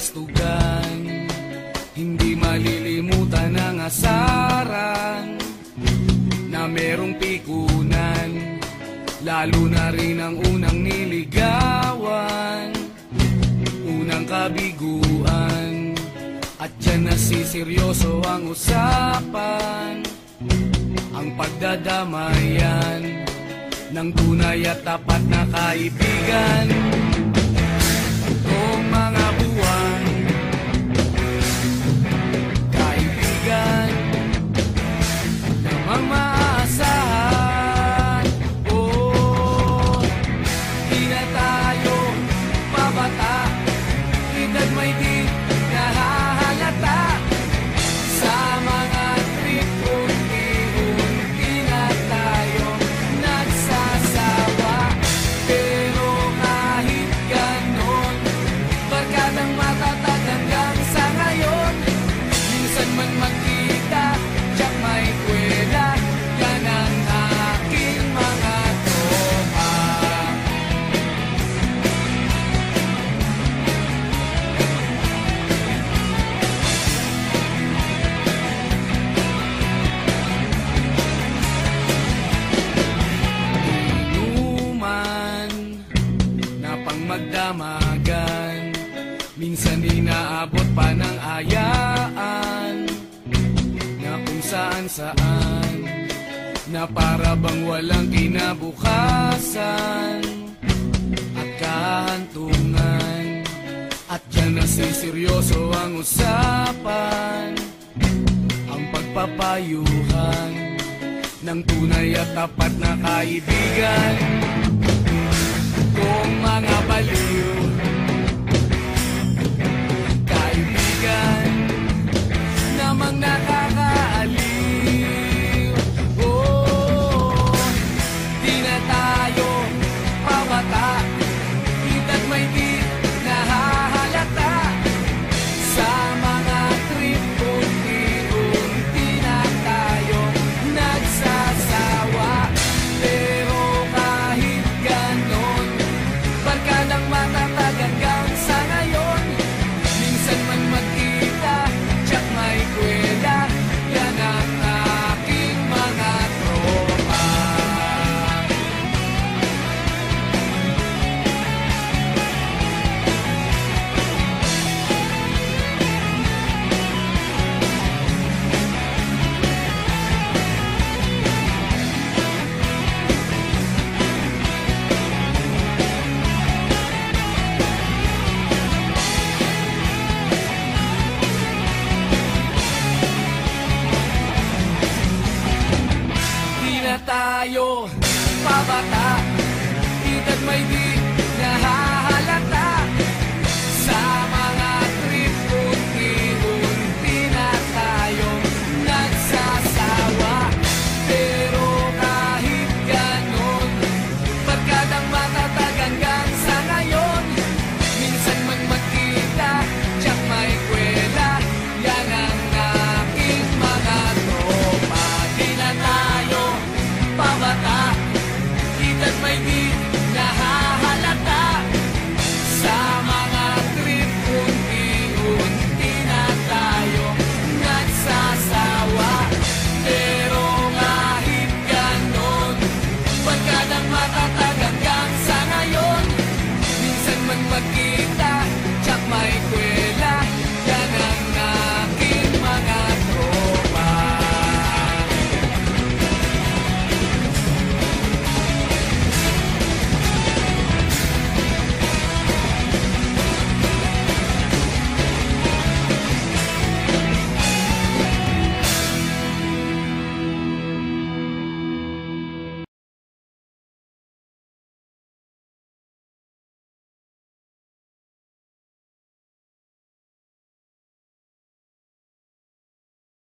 kastugan, hindi malilimutan ang asaran na merong pikunan, lalo na rin ang unang niligawan, unang kabiguan. At dyan nasiseryoso ang usapan, ang pagdadamayan ng tunay at tapat na kaibigan. Kung mga buwan, kaibigan namang maaasahan. Oh, di na tayo pabata, edad may di nahahalata. Sa mga trip, unti-unti na tayo nagsasawa. Pero kahit ganon, barkadang matatag hanggang sa ngayon. Minsan man magkita, tiyak may kwela, yan ang aking mga tropa. Inuman na pang magdamagan, minsan inaabot pa ng ayaan, na kung saan-saan, na para bang walang kinabukasan at kahantungan. At dyan nasiseryoso ang usapan, ang pagpapayuhan ng tunay at tapat na kaibigan. Kung mga baliw, kaibigan namang nakakaaliw. Oh, di na tayo pabata, edad may di nahahalata. Sa mga trip, unti-unti na tayo nagsasawa. Pero kahit ganon, barkadang matatag hanggang sa ngayon. Minsan man magkita, tiyak may kwela, yan ang aking mga tropa. Di na tayo pabata, edad may di